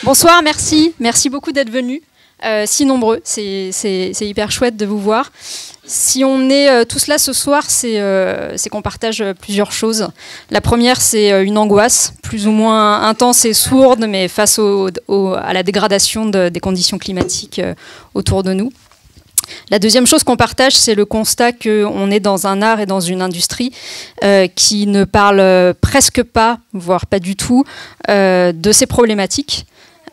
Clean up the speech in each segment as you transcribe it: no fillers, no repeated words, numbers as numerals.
Bonsoir, merci. Merci beaucoup d'être venus. Si nombreux, c'est hyper chouette de vous voir. Si on est tous là ce soir, c'est qu'on partage plusieurs choses. La première, c'est une angoisse, plus ou moins intense et sourde, mais face à la dégradation des conditions climatiques autour de nous. La deuxième chose qu'on partage, c'est le constat qu'on est dans un art et dans une industrie qui ne parle presque pas, voire pas du tout, de ces problématiques.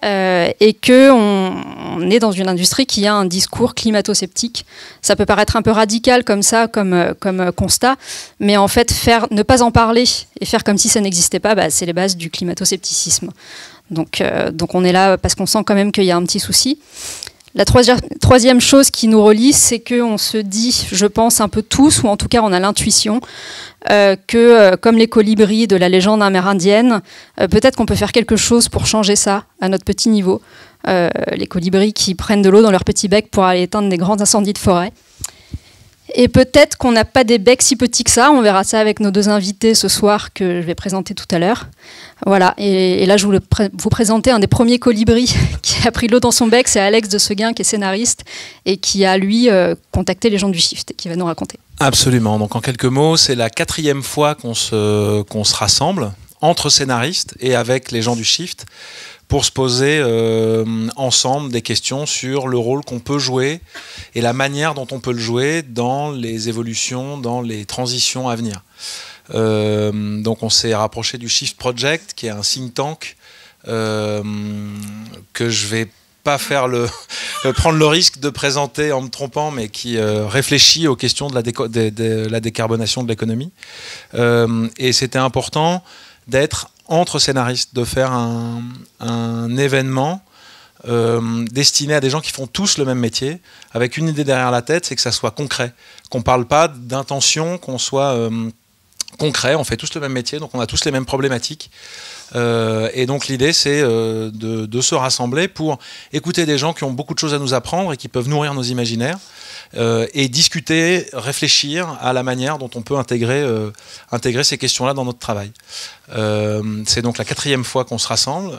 Et qu'on est dans une industrie qui a un discours climato-sceptique. Ça peut paraître un peu radical comme ça, comme constat, mais en fait, ne pas en parler et faire comme si ça n'existait pas, c'est les bases du climato-scepticisme. Donc on est là parce qu'on sent quand même qu'il y a un petit souci. La troisième chose qui nous relie, c'est qu'on se dit, je pense un peu tous, ou en tout cas on a l'intuition, que comme les colibris de la légende amérindienne, peut-être qu'on peut faire quelque chose pour changer ça à notre petit niveau. Les colibris qui prennent de l'eau dans leur petit bec pour aller éteindre des grands incendies de forêt. Et peut-être qu'on n'a pas des becs si petits que ça, on verra ça avec nos deux invités ce soir que je vais présenter tout à l'heure. Voilà, et là je voulais vous présenter un des premiers colibris qui a pris l'eau dans son bec, c'est Alex de Seguin qui est scénariste et qui a lui contacté les gens du Shift et qui va nous raconter. Absolument, donc en quelques mots, c'est la 4e fois qu'on se rassemble entre scénaristes et avec les gens du Shift pour se poser ensemble des questions sur le rôle qu'on peut jouer et la manière dont on peut le jouer dans les évolutions, dans les transitions à venir. Donc on s'est rapproché du Shift Project, qui est un think tank que je vais pas prendre le risque de présenter en me trompant, mais qui réfléchit aux questions de la décarbonation de l'économie. Et c'était important d'être entre scénaristes, de faire un événement destiné à des gens qui font tous le même métier, avec une idée derrière la tête, c'est que ça soit concret, qu'on ne parle pas d'intention, qu'on soit concret, on fait tous le même métier, donc on a tous les mêmes problématiques. Et donc l'idée, c'est de se rassembler pour écouter des gens qui ont beaucoup de choses à nous apprendre et qui peuvent nourrir nos imaginaires, et discuter, réfléchir à la manière dont on peut intégrer ces questions-là dans notre travail. C'est donc la 4e fois qu'on se rassemble,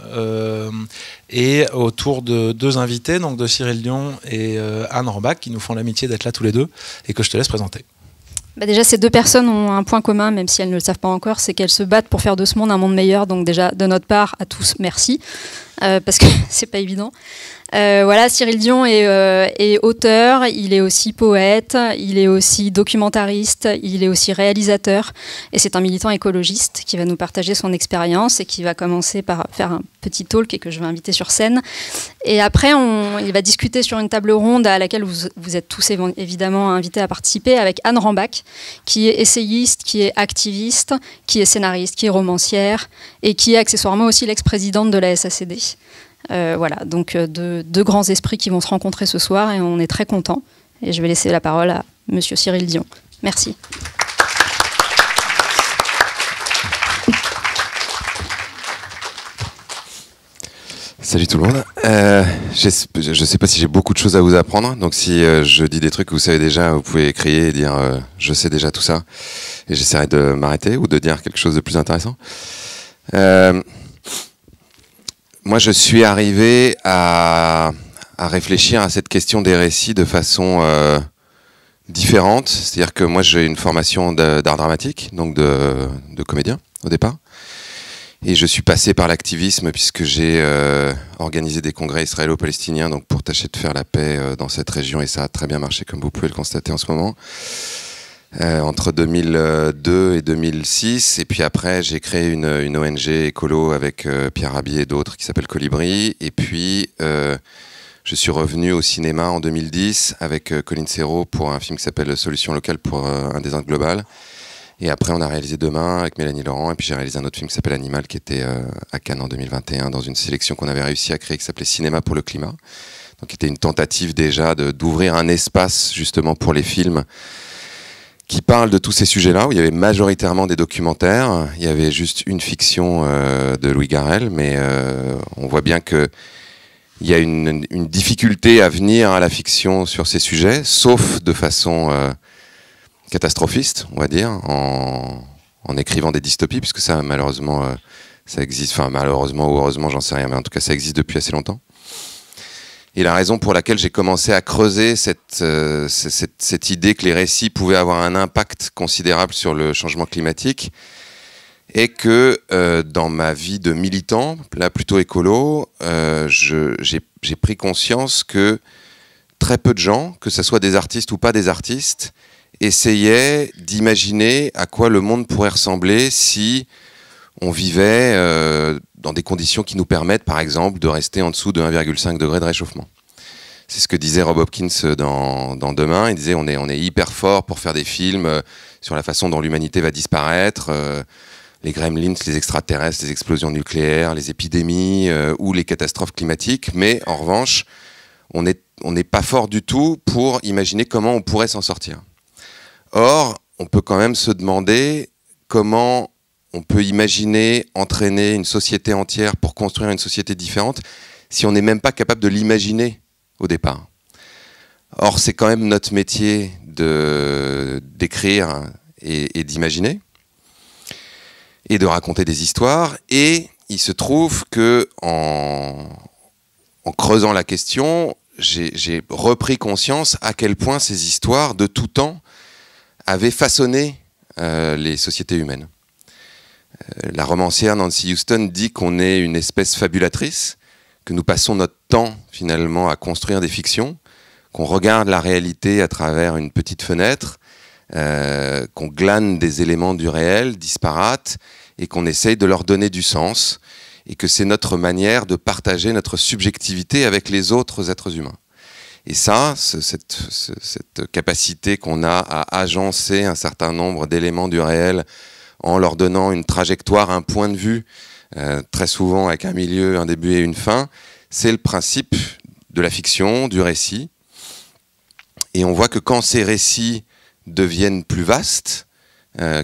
et autour de 2 invités, donc de Cyril Dion et Anne Rambach, qui nous font l'amitié d'être là tous les deux, et que je te laisse présenter. Déjà, ces 2 personnes ont un point commun, même si elles ne le savent pas encore, c'est qu'elles se battent pour faire de ce monde un monde meilleur. Donc déjà, de notre part, à tous, merci, parce que c'est pas évident. Voilà, Cyril Dion est auteur, il est aussi poète, il est aussi documentariste, il est aussi réalisateur, et c'est un militant écologiste qui va nous partager son expérience et qui va commencer par faire un petit talk et que je vais inviter sur scène. Et après, il va discuter sur une table ronde à laquelle vous êtes tous évidemment invités à participer, avec Anne Rambach, qui est essayiste, qui est activiste, qui est scénariste, qui est romancière, et qui est accessoirement aussi l'ex-présidente de la SACD. Voilà, donc 2 grands esprits qui vont se rencontrer ce soir et on est très contents. Et je vais laisser la parole à monsieur Cyril Dion. Merci. Salut tout le monde. Je ne sais pas si j'ai beaucoup de choses à vous apprendre, donc si je dis des trucs que vous savez déjà, vous pouvez crier et dire je sais déjà tout ça, et j'essaierai de m'arrêter ou de dire quelque chose de plus intéressant. Moi, je suis arrivé à réfléchir à cette question des récits de façon différente. C'est-à-dire que moi, j'ai une formation d'art dramatique, donc de comédien au départ. Et je suis passé par l'activisme puisque j'ai organisé des congrès israélo-palestiniens donc pour tâcher de faire la paix dans cette région. Et ça a très bien marché, comme vous pouvez le constater en ce moment. Entre 2002 et 2006, et puis après j'ai créé une ONG écolo avec Pierre Rabhi et d'autres qui s'appelle Colibri, et puis je suis revenu au cinéma en 2010 avec Colin Serrault pour un film qui s'appelle Solution locale pour un désastre global, et après on a réalisé Demain avec Mélanie Laurent, et puis j'ai réalisé un autre film qui s'appelle Animal qui était à Cannes en 2021 dans une sélection qu'on avait réussi à créer qui s'appelait Cinéma pour le climat, donc qui était une tentative déjà d'ouvrir un espace justement pour les films qui parle de tous ces sujets-là, où il y avait majoritairement des documentaires. Il y avait juste une fiction de Louis Garrel, mais on voit bien qu'il y a une difficulté à venir à la fiction sur ces sujets, sauf de façon catastrophiste, on va dire, en écrivant des dystopies, puisque ça, malheureusement, Ça existe, enfin malheureusement ou heureusement, j'en sais rien, mais en tout cas ça existe depuis assez longtemps. Et la raison pour laquelle j'ai commencé à creuser cette idée que les récits pouvaient avoir un impact considérable sur le changement climatique est que dans ma vie de militant, là plutôt écolo, j'ai pris conscience que très peu de gens, que ce soit des artistes ou pas des artistes, essayaient d'imaginer à quoi le monde pourrait ressembler si on vivait dans des conditions qui nous permettent, par exemple, de rester en dessous de 1,5 degré de réchauffement. C'est ce que disait Rob Hopkins dans Demain. Il disait on est hyper fort pour faire des films sur la façon dont l'humanité va disparaître, les gremlins, les extraterrestres, les explosions nucléaires, les épidémies ou les catastrophes climatiques. Mais en revanche, on n'est pas fort du tout pour imaginer comment on pourrait s'en sortir. Or, on peut quand même se demander comment on peut imaginer, entraîner une société entière pour construire une société différente si on n'est même pas capable de l'imaginer au départ. Or, c'est quand même notre métier d'écrire et d'imaginer et de raconter des histoires. Et il se trouve que en creusant la question, j'ai repris conscience à quel point ces histoires de tout temps avaient façonné les sociétés humaines. La romancière Nancy Houston dit qu'on est une espèce fabulatrice, que nous passons notre temps finalement à construire des fictions, qu'on regarde la réalité à travers une petite fenêtre, qu'on glane des éléments du réel disparates et qu'on essaye de leur donner du sens, et que c'est notre manière de partager notre subjectivité avec les autres êtres humains. Et ça, cette capacité qu'on a à agencer un certain nombre d'éléments du réel en leur donnant une trajectoire, un point de vue, très souvent avec un milieu, un début et une fin, c'est le principe de la fiction, du récit. Et on voit que quand ces récits deviennent plus vastes,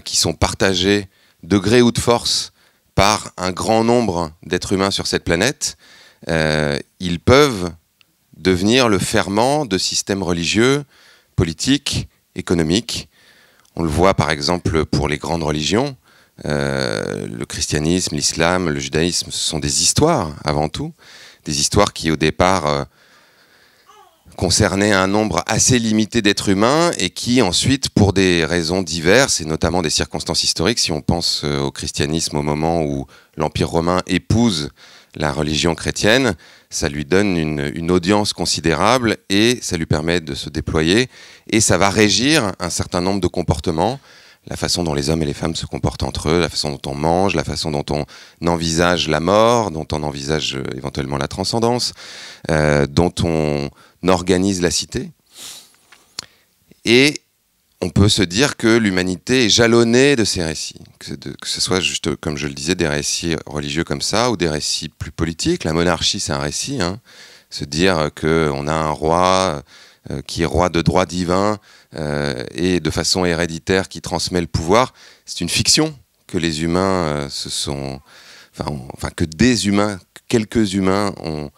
qui sont partagés de gré ou de force par un grand nombre d'êtres humains sur cette planète, ils peuvent devenir le ferment de systèmes religieux, politiques, économiques. On le voit par exemple pour les grandes religions, le christianisme, l'islam, le judaïsme, ce sont des histoires avant tout, des histoires qui au départ concernaient un nombre assez limité d'êtres humains et qui ensuite, pour des raisons diverses et notamment des circonstances historiques, si on pense au christianisme au moment où l'Empire romain épouse la religion chrétienne, ça lui donne une audience considérable et ça lui permet de se déployer et ça va régir un certain nombre de comportements, la façon dont les hommes et les femmes se comportent entre eux, la façon dont on mange, la façon dont on envisage la mort, dont on envisage éventuellement la transcendance, dont on organise la cité. Et on peut se dire que l'humanité est jalonnée de ces récits, que ce soit juste, comme je le disais, des récits religieux comme ça, ou des récits plus politiques. La monarchie, c'est un récit, hein. Se dire qu'on a un roi qui est roi de droit divin et de façon héréditaire qui transmet le pouvoir, c'est une fiction que les humains que des humains, quelques humains ont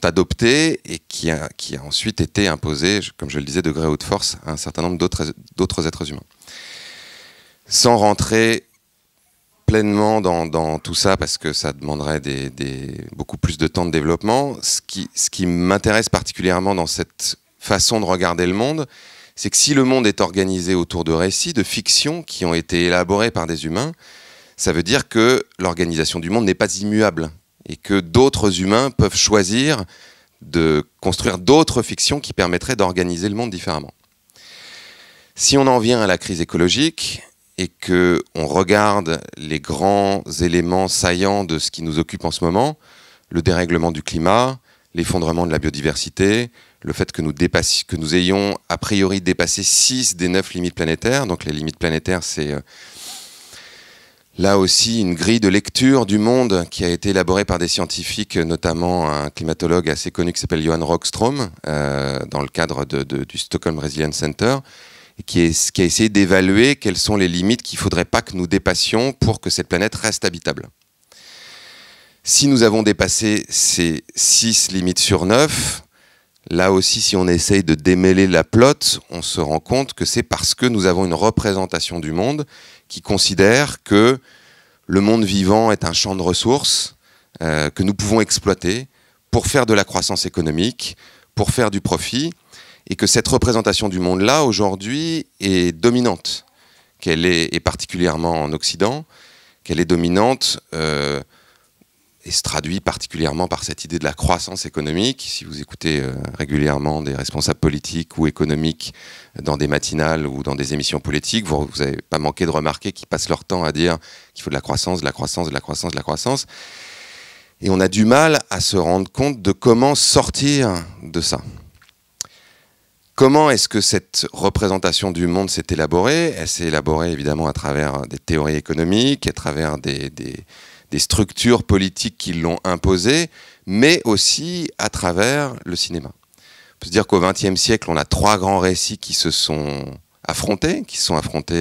adopté et qui a ensuite été imposé, comme je le disais, de gré ou de force à un certain nombre d'autres êtres humains. Sans rentrer pleinement dans tout ça, parce que ça demanderait beaucoup plus de temps de développement, ce qui m'intéresse particulièrement dans cette façon de regarder le monde, c'est que si le monde est organisé autour de récits, de fictions qui ont été élaborés par des humains, ça veut dire que l'organisation du monde n'est pas immuable. Et que d'autres humains peuvent choisir de construire d'autres fictions qui permettraient d'organiser le monde différemment. Si on en vient à la crise écologique et qu'on regarde les grands éléments saillants de ce qui nous occupe en ce moment, le dérèglement du climat, l'effondrement de la biodiversité, le fait que nous ayons a priori dépassé 6 des 9 limites planétaires, donc les limites planétaires c'est là aussi, une grille de lecture du monde qui a été élaborée par des scientifiques, notamment un climatologue assez connu qui s'appelle Johan Rockström, dans le cadre du Stockholm Resilience Center, et qui a essayé d'évaluer quelles sont les limites qu'il ne faudrait pas que nous dépassions pour que cette planète reste habitable. Si nous avons dépassé ces 6 limites sur 9, là aussi, si on essaye de démêler la plotte, on se rend compte que c'est parce que nous avons une représentation du monde qui considère que le monde vivant est un champ de ressources que nous pouvons exploiter pour faire de la croissance économique, pour faire du profit, et que cette représentation du monde-là, aujourd'hui, est dominante, qu'elle est, et particulièrement en Occident, qu'elle est dominante et se traduit particulièrement par cette idée de la croissance économique. Si vous écoutez régulièrement des responsables politiques ou économiques dans des matinales ou dans des émissions politiques, vous n'avez pas manqué de remarquer qu'ils passent leur temps à dire qu'il faut de la croissance, de la croissance, de la croissance, de la croissance. Et on a du mal à se rendre compte de comment sortir de ça. Comment est-ce que cette représentation du monde s'est élaborée? Elle s'est élaborée évidemment à travers des théories économiques, à travers des structures politiques qui l'ont imposée, mais aussi à travers le cinéma. On peut se dire qu'au XXe siècle, on a 3 grands récits qui se sont affrontés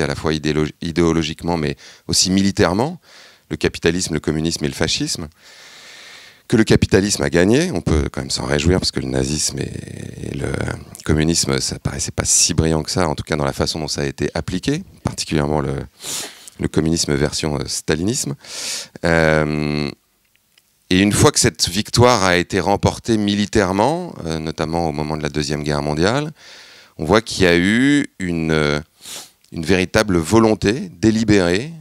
à la fois idéologiquement, mais aussi militairement, le capitalisme, le communisme et le fascisme. Que le capitalisme a gagné, on peut quand même s'en réjouir, parce que le nazisme et le communisme, ça paraissait pas si brillant que ça, en tout cas dans la façon dont ça a été appliqué, particulièrement le communisme version stalinisme. Et une fois que cette victoire a été remportée militairement, notamment au moment de la Deuxième Guerre mondiale, on voit qu'il y a eu une véritable volonté délibérée,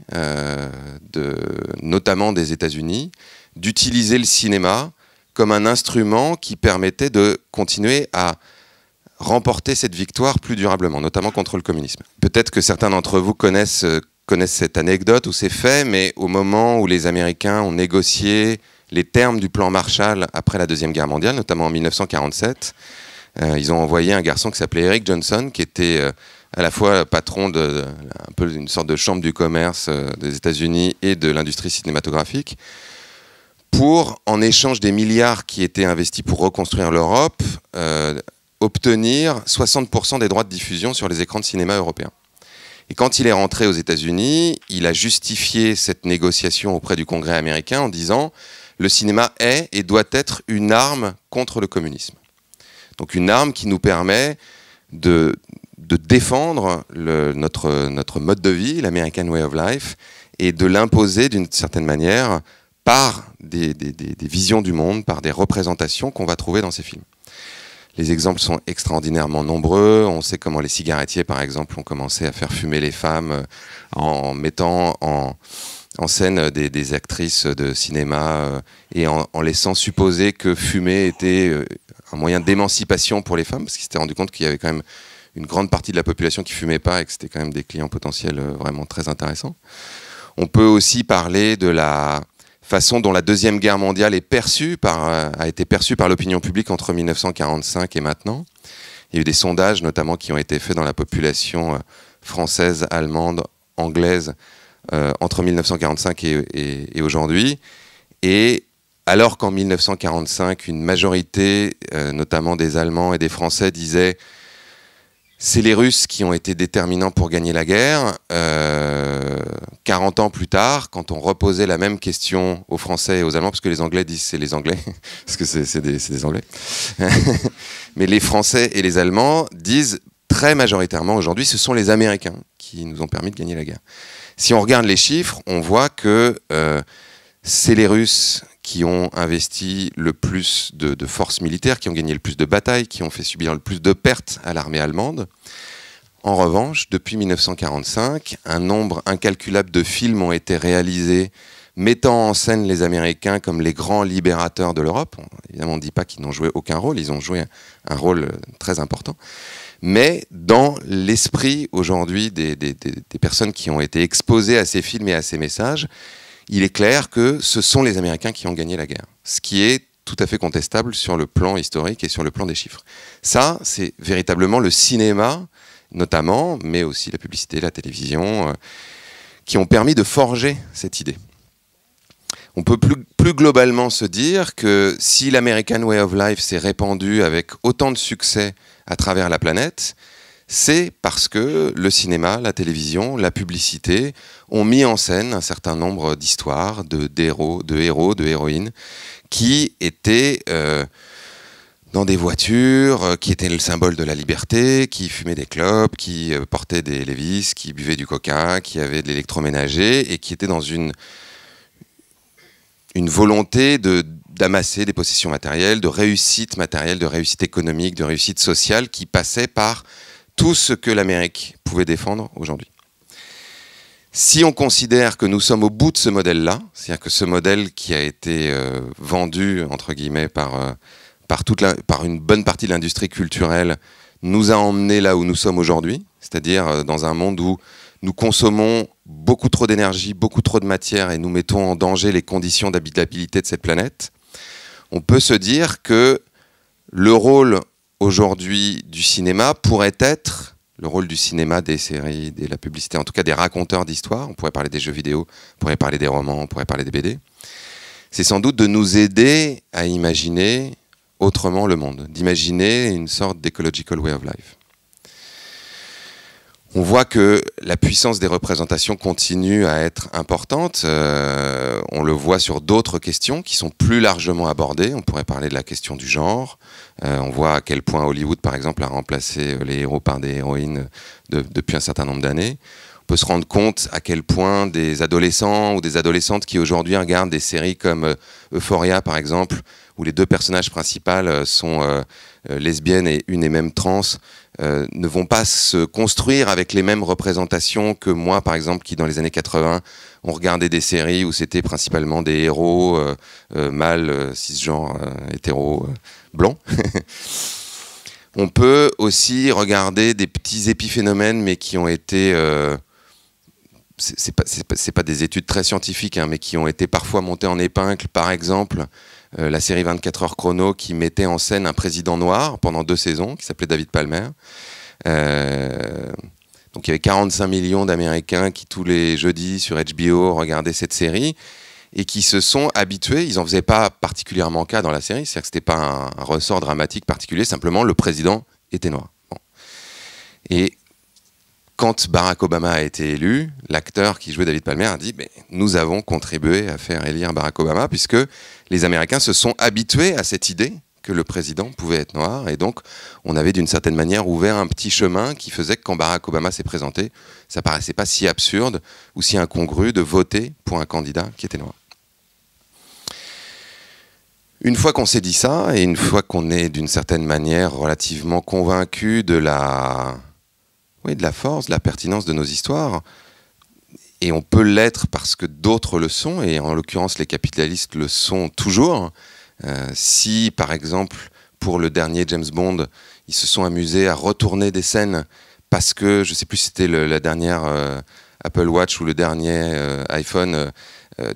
notamment des États-Unis, d'utiliser le cinéma comme un instrument qui permettait de continuer à remporter cette victoire plus durablement, notamment contre le communisme. Peut-être que certains d'entre vous connaissent cette anecdote ou ces faits, mais au moment où les Américains ont négocié les termes du plan Marshall après la Deuxième Guerre mondiale, notamment en 1947, ils ont envoyé un garçon qui s'appelait Eric Johnson, qui était à la fois patron un peu d'une sorte de chambre du commerce des États-Unis et de l'industrie cinématographique, pour, en échange des milliards qui étaient investis pour reconstruire l'Europe, obtenir 60% des droits de diffusion sur les écrans de cinéma européens. Et quand il est rentré aux États-Unis, il a justifié cette négociation auprès du Congrès américain en disant « Le cinéma est et doit être une arme contre le communisme ». Donc une arme qui nous permet de défendre notre mode de vie, l'American Way of Life, et de l'imposer d'une certaine manière par des visions du monde, par des représentations qu'on va trouver dans ces films. Les exemples sont extraordinairement nombreux. On sait comment les cigarettiers, par exemple, ont commencé à faire fumer les femmes en mettant en scène des actrices de cinéma et en laissant supposer que fumer était un moyen d'émancipation pour les femmes, parce qu'ils s'étaient rendu compte qu'il y avait quand même une grande partie de la population qui fumait pas et que c'était quand même des clients potentiels vraiment très intéressants. On peut aussi parler de la façon dont la Deuxième Guerre mondiale a été perçue par l'opinion publique entre 1945 et maintenant. Il y a eu des sondages notamment qui ont été faits dans la population française, allemande, anglaise entre 1945 et aujourd'hui. Et alors qu'en 1945, une majorité, notamment des Allemands et des Français, disaient c'est les Russes qui ont été déterminants pour gagner la guerre. 40 ans plus tard, quand on reposait la même question aux Français et aux Allemands, parce que les Anglais disent c'est les Anglais, parce que c'est des Anglais, mais les Français et les Allemands disent très majoritairement aujourd'hui, ce sont les Américains qui nous ont permis de gagner la guerre. Si on regarde les chiffres, on voit que c'est les Russes qui ont investi le plus de forces militaires, qui ont gagné le plus de batailles, qui ont fait subir le plus de pertes à l'armée allemande. En revanche, depuis 1945, un nombre incalculable de films ont été réalisés mettant en scène les Américains comme les grands libérateurs de l'Europe. Évidemment, on ne dit pas qu'ils n'ont joué aucun rôle, ils ont joué un rôle très important. Mais dans l'esprit aujourd'hui des personnes qui ont été exposées à ces films et à ces messages, il est clair que ce sont les Américains qui ont gagné la guerre. Ce qui est tout à fait contestable sur le plan historique et sur le plan des chiffres. Ça, c'est véritablement le cinéma, notamment, mais aussi la publicité, la télévision, qui ont permis de forger cette idée. On peut plus globalement se dire que si l'American Way of Life s'est répandu avec autant de succès à travers la planète, c'est parce que le cinéma, la télévision, la publicité ont mis en scène un certain nombre d'histoires, héros, de héroïnes, qui étaient dans des voitures, qui étaient le symbole de la liberté, qui fumaient des clopes, qui portaient des Levi's, qui buvaient du coca, qui avaient de l'électroménager, et qui étaient dans une une volonté d'amasser des possessions matérielles, de réussite matérielle, de réussite économique, de réussite sociale qui passait par tout ce que l'Amérique pouvait défendre aujourd'hui. Si on considère que nous sommes au bout de ce modèle-là, c'est-à-dire que ce modèle qui a été vendu, entre guillemets, par une bonne partie de l'industrie culturelle, nous a emmenés là où nous sommes aujourd'hui, c'est-à-dire dans un monde où nous consommons beaucoup trop d'énergie, beaucoup trop de matière et nous mettons en danger les conditions d'habitabilité de cette planète, on peut se dire que le rôle aujourd'hui du cinéma pourrait être le rôle du cinéma, des séries, de la publicité, en tout cas des raconteurs d'histoires. On pourrait parler des jeux vidéo, on pourrait parler des romans, on pourrait parler des BD. C'est sans doute de nous aider à imaginer autrement le monde, d'imaginer une sorte d'ecological way of life. On voit que la puissance des représentations continue à être importante. On le voit sur d'autres questions qui sont plus largement abordées. On pourrait parler de la question du genre. On voit à quel point Hollywood, par exemple, a remplacé les héros par des héroïnes depuis un certain nombre d'années. On peut se rendre compte à quel point des adolescents ou des adolescentes qui aujourd'hui regardent des séries comme Euphoria, par exemple, où les deux personnages principaux sont lesbiennes et une et même trans, ne vont pas se construire avec les mêmes représentations que moi, par exemple, qui dans les années 80 ont regardé des séries où c'était principalement des héros mâles, cisgenres, hétéros, blancs. On peut aussi regarder des petits épiphénomènes, mais qui ont été... c'est pas des études très scientifiques, hein, mais qui ont été parfois montées en épingle. Par exemple, la série 24 heures chrono qui mettait en scène un président noir pendant 2 saisons, qui s'appelait David Palmer. Donc il y avait 45 millions d'Américains qui tous les jeudis sur HBO regardaient cette série et qui se sont habitués. Ils n'en faisaient pas particulièrement cas dans la série, c'est-à-dire que ce n'était pas un ressort dramatique particulier, simplement le président était noir. Bon. Et quand Barack Obama a été élu, l'acteur qui jouait David Palmer a dit « Nous avons contribué à faire élire Barack Obama puisque les Américains se sont habitués à cette idée que le président pouvait être noir. » Et donc, on avait d'une certaine manière ouvert un petit chemin qui faisait que quand Barack Obama s'est présenté, ça paraissait pas si absurde ou si incongru de voter pour un candidat qui était noir. Une fois qu'on s'est dit ça, et une fois qu'on est d'une certaine manière relativement convaincu de la force, de la pertinence de nos histoires, et on peut l'être parce que d'autres le sont, et en l'occurrence les capitalistes le sont toujours. Si par exemple pour le dernier James Bond, ils se sont amusés à retourner des scènes parce que, je ne sais plus si c'était la dernière Apple Watch ou le dernier iPhone,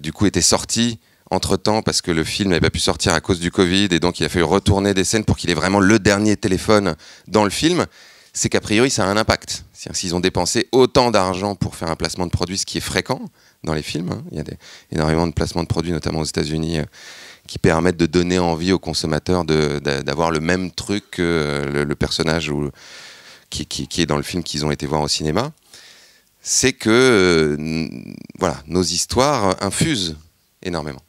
du coup était sorti entre-temps parce que le film n'avait pas pu sortir à cause du Covid, et donc il a fallu retourner des scènes pour qu'il ait vraiment le dernier téléphone dans le film, c'est qu'a priori ça a un impact. S'ils ont dépensé autant d'argent pour faire un placement de produit, ce qui est fréquent dans les films, hein, il y a énormément de placements de produits, notamment aux États-Unis, qui permettent de donner envie aux consommateurs d'avoir le même truc que le personnage qui est dans le film qu'ils ont été voir au cinéma. C'est que voilà, nos histoires infusent énormément.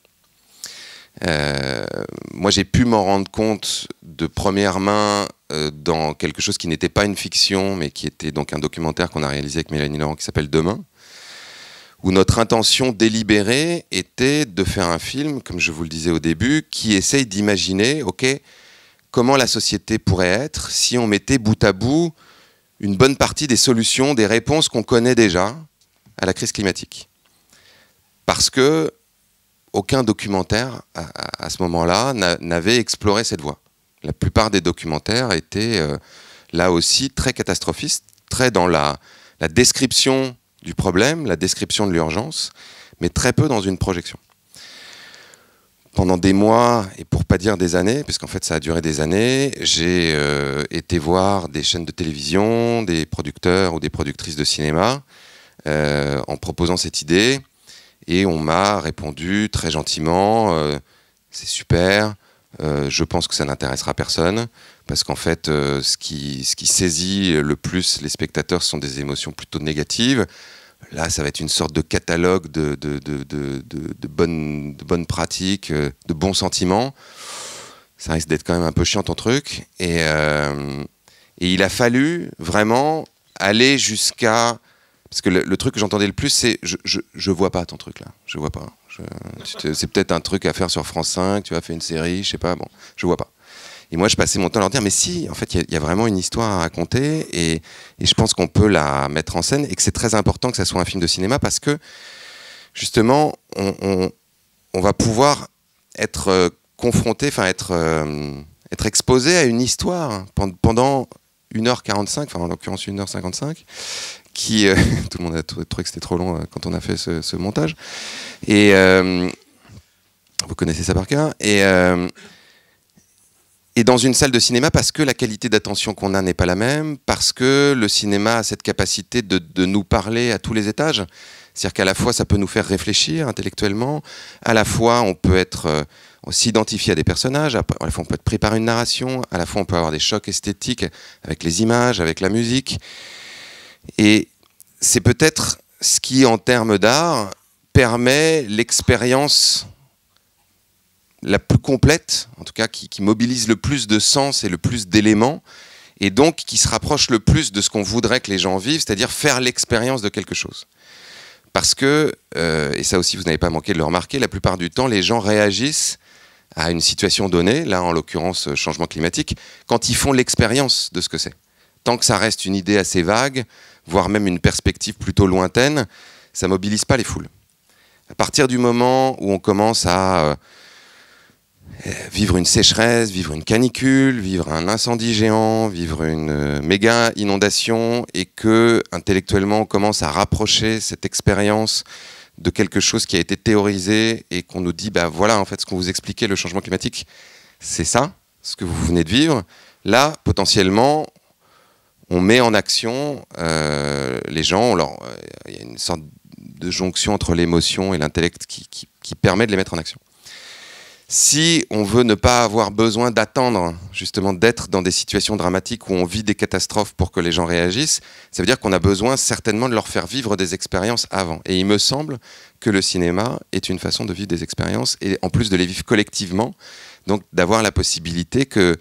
Moi, j'ai pu m'en rendre compte de première main dans quelque chose qui n'était pas une fiction, mais qui était donc un documentaire qu'on a réalisé avec Mélanie Laurent qui s'appelle Demain, où notre intention délibérée était de faire un film, comme je vous le disais au début, qui essaye d'imaginer, ok, comment la société pourrait être si on mettait bout à bout une bonne partie des solutions, des réponses qu'on connaît déjà à la crise climatique. Parce que aucun documentaire à ce moment-là n'avait exploré cette voie. La plupart des documentaires étaient là aussi très catastrophistes, très dans la description du problème, la description de l'urgence, mais très peu dans une projection. Pendant des mois, et pour pas dire des années, puisqu'en fait ça a duré des années, j'ai été voir des chaînes de télévision, des producteurs ou des productrices de cinéma, en proposant cette idée, et on m'a répondu très gentiment, c'est super, je pense que ça n'intéressera personne, parce qu'en fait, ce qui saisit le plus les spectateurs sont des émotions plutôt négatives. Là, ça va être une sorte de catalogue de bonnes pratiques, de bons sentiments. Ça risque d'être quand même un peu chiant ton truc. Et il a fallu vraiment aller jusqu'à... Parce que le truc que j'entendais le plus, c'est je vois pas ton truc là, je vois pas. C'est peut-être un truc à faire sur France 5, tu as fait une série, je sais pas, bon, je vois pas. Et moi, je passais mon temps à leur dire, mais si, en fait, il y a vraiment une histoire à raconter, et je pense qu'on peut la mettre en scène, et que c'est très important que ça soit un film de cinéma, parce que, justement, on va pouvoir être confronté, enfin, être exposé à une histoire pendant 1h45, enfin, en l'occurrence 1h55, qui, tout le monde a trouvé que c'était trop long quand on a fait ce montage, et vous connaissez ça par cœur, et dans une salle de cinéma, parce que la qualité d'attention qu'on a n'est pas la même, parce que le cinéma a cette capacité de nous parler à tous les étages. C'est-à-dire qu'à la fois, ça peut nous faire réfléchir intellectuellement, à la fois, on peut s'identifier à des personnages, à la fois, on peut être pris par une narration, à la fois, on peut avoir des chocs esthétiques avec les images, avec la musique. Et c'est peut-être ce qui, en termes d'art, permet l'expérience la plus complète, en tout cas qui mobilise le plus de sens et le plus d'éléments, et donc qui se rapproche le plus de ce qu'on voudrait que les gens vivent, c'est-à-dire faire l'expérience de quelque chose. Parce que, et ça aussi vous n'avez pas manqué de le remarquer, la plupart du temps les gens réagissent à une situation donnée, là en l'occurrence changement climatique, quand ils font l'expérience de ce que c'est. Tant que ça reste une idée assez vague, voire même une perspective plutôt lointaine, ça ne mobilise pas les foules. À partir du moment où on commence à vivre une sécheresse, vivre une canicule, vivre un incendie géant, vivre une méga inondation, et que intellectuellement on commence à rapprocher cette expérience de quelque chose qui a été théorisé, et qu'on nous dit bah voilà, en fait ce qu'on vous expliquait, le changement climatique, c'est ça, ce que vous venez de vivre. Là, potentiellement, on met en action les gens. Il y a une sorte de jonction entre l'émotion et l'intellect qui permet de les mettre en action. Si on veut ne pas avoir besoin d'attendre, justement, d'être dans des situations dramatiques où on vit des catastrophes pour que les gens réagissent, ça veut dire qu'on a besoin certainement de leur faire vivre des expériences avant. Et il me semble que le cinéma est une façon de vivre des expériences, et en plus de les vivre collectivement, donc d'avoir la possibilité que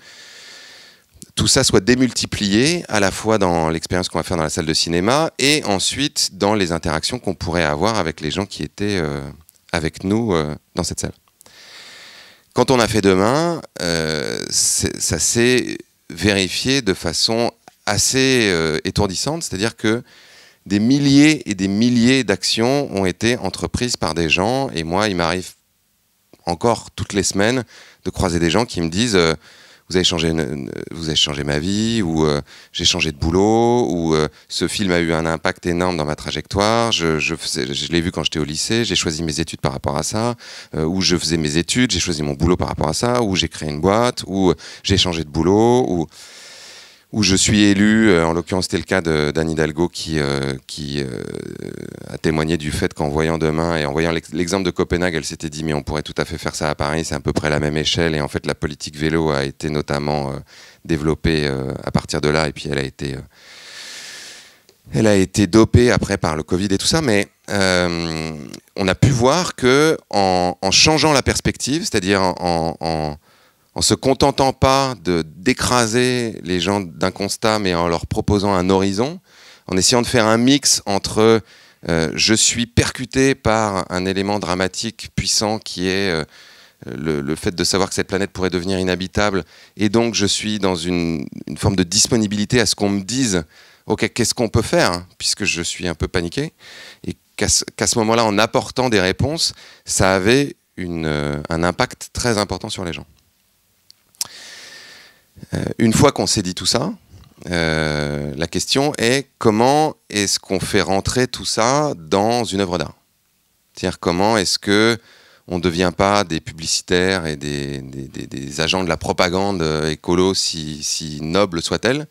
tout ça soit démultiplié, à la fois dans l'expérience qu'on va faire dans la salle de cinéma, et ensuite dans les interactions qu'on pourrait avoir avec les gens qui étaient avec nous dans cette salle. Quand on a fait Demain, ça s'est vérifié de façon assez étourdissante, c'est-à-dire que des milliers et des milliers d'actions ont été entreprises par des gens, et moi, il m'arrive encore toutes les semaines de croiser des gens qui me disent vous avez changé ma vie, ou j'ai changé de boulot, ou ce film a eu un impact énorme dans ma trajectoire, je l'ai vu quand j'étais au lycée, j'ai choisi mes études par rapport à ça, ou je faisais mes études, j'ai choisi mon boulot par rapport à ça, ou j'ai créé une boîte, ou j'ai changé de boulot, où je suis élu, en l'occurrence c'était le cas d'Anne Hidalgo qui a témoigné du fait qu'en voyant Demain et en voyant l'exemple de Copenhague, elle s'était dit mais on pourrait tout à fait faire ça à Paris, c'est à peu près la même échelle, et en fait la politique vélo a été notamment développée à partir de là, et puis elle a été dopée après par le Covid et tout ça, mais on a pu voir que en changeant la perspective, c'est-à-dire en se contentant pas d'écraser les gens d'un constat, mais en leur proposant un horizon, en essayant de faire un mix entre je suis percuté par un élément dramatique puissant qui est le fait de savoir que cette planète pourrait devenir inhabitable, et donc je suis dans une forme de disponibilité à ce qu'on me dise ok, qu'est-ce qu'on peut faire, puisque je suis un peu paniqué, et qu'à ce moment-là, en apportant des réponses, ça avait un impact très important sur les gens. Une fois qu'on s'est dit tout ça, la question est comment est-ce qu'on fait rentrer tout ça dans une œuvre d'art? C'est-à-dire comment est-ce qu'on ne devient pas des publicitaires et des agents de la propagande écolo, si noble soit-elle,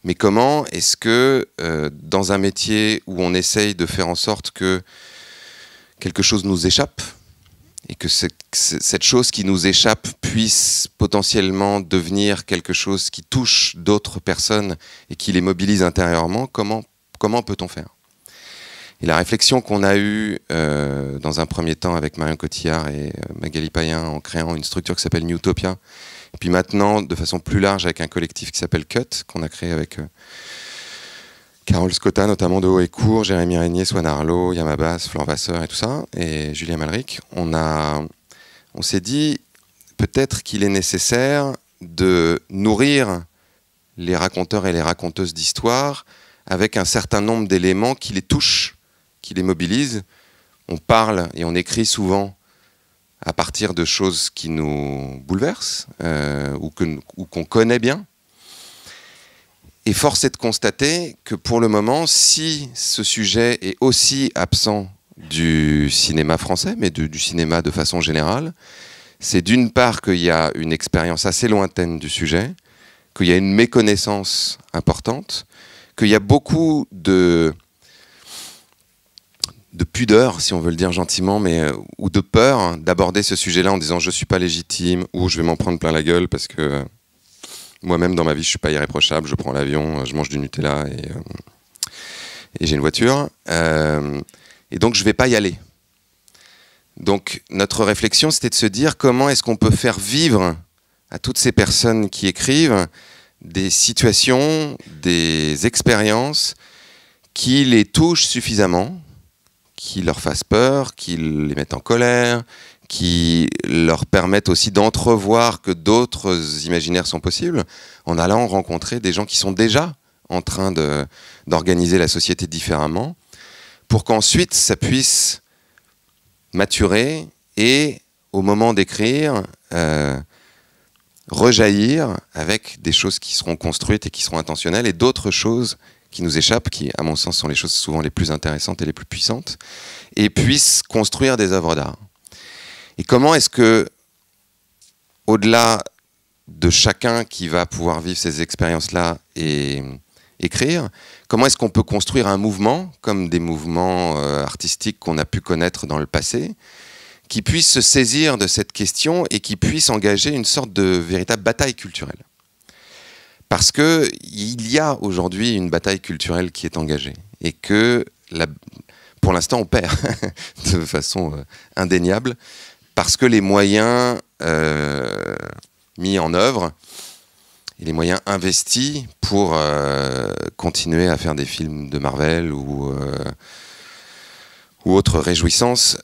mais comment est-ce que dans un métier où on essaye de faire en sorte que quelque chose nous échappe, et que cette chose qui nous échappe puisse potentiellement devenir quelque chose qui touche d'autres personnes et qui les mobilise intérieurement, comment peut-on faire? Et la réflexion qu'on a eue dans un premier temps avec Marion Cotillard et Magali Payen en créant une structure qui s'appelle Newtopia, et puis maintenant de façon plus large avec un collectif qui s'appelle Cut, qu'on a créé avec Carole Scotta, notamment de Haut et Court, Jérémy Régnier, Swan Arlo, Yamabas, Flore Vasseur et tout ça, et Julien Malric, on s'est dit peut-être qu'il est nécessaire de nourrir les raconteurs et les raconteuses d'histoire avec un certain nombre d'éléments qui les touchent, qui les mobilisent. On parle et on écrit souvent à partir de choses qui nous bouleversent ou qu'on connaît bien. Et force est de constater que pour le moment, si ce sujet est aussi absent du cinéma français, mais du cinéma de façon générale, c'est d'une part qu'il y a une expérience assez lointaine du sujet, qu'il y a une méconnaissance importante, qu'il y a beaucoup de pudeur, si on veut le dire gentiment, ou de peur d'aborder ce sujet-là en disant « je ne suis pas légitime » ou « je vais m'en prendre plein la gueule parce que moi-même dans ma vie je ne suis pas irréprochable, je prends l'avion, je mange du Nutella et j'ai une voiture. Et donc je ne vais pas y aller ». Donc notre réflexion, c'était de se dire comment est-ce qu'on peut faire vivre à toutes ces personnes qui écrivent des situations, des expériences qui les touchent suffisamment, qui leur fassent peur, qui les mettent en colère, qui leur permettent aussi d'entrevoir que d'autres imaginaires sont possibles, en allant rencontrer des gens qui sont déjà en train d'organiser la société différemment, pour qu'ensuite ça puisse maturer et, au moment d'écrire, rejaillir avec des choses qui seront construites et qui seront intentionnelles, et d'autres choses qui nous échappent, qui, à mon sens, sont les choses souvent les plus intéressantes et les plus puissantes, et puissent construire des œuvres d'art. Et comment est-ce que, au-delà de chacun qui va pouvoir vivre ces expériences-là et écrire, comment est-ce qu'on peut construire un mouvement, comme des mouvements artistiques qu'on a pu connaître dans le passé, qui puisse se saisir de cette question et qui puisse engager une sorte de véritable bataille culturelle. Parce qu'il y a aujourd'hui une bataille culturelle qui est engagée et que, pour l'instant, on perd de façon indéniable parce que les moyens mis en œuvre et les moyens investis pour continuer à faire des films de Marvel ou autres réjouissances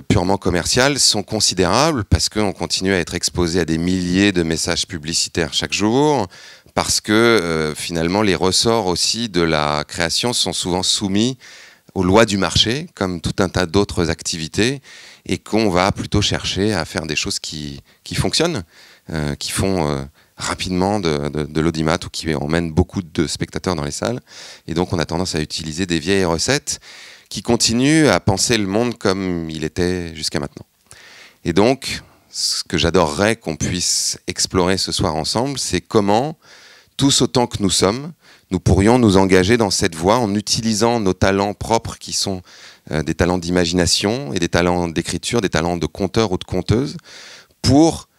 purement commerciales sont considérables parce qu'on continue à être exposé à des milliers de messages publicitaires chaque jour, parce que finalement les ressorts aussi de la création sont souvent soumis aux lois du marché, comme tout un tas d'autres activités, et qu'on va plutôt chercher à faire des choses qui fonctionnent, qui font rapidement de l'audimat ou qui emmènent beaucoup de spectateurs dans les salles. Et donc on a tendance à utiliser des vieilles recettes qui continuent à penser le monde comme il était jusqu'à maintenant. Et donc, ce que j'adorerais qu'on puisse explorer ce soir ensemble, c'est comment, tous autant que nous sommes, nous pourrions nous engager dans cette voie en utilisant nos talents propres qui sont des talents d'imagination et des talents d'écriture, des talents de conteur ou de conteuse, pour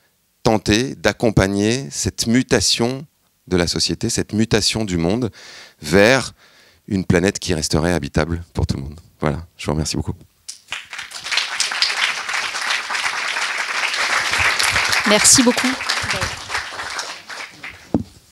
tenter d'accompagner cette mutation de la société, cette mutation du monde vers une planète qui resterait habitable pour tout le monde. Voilà, je vous remercie beaucoup. Merci beaucoup.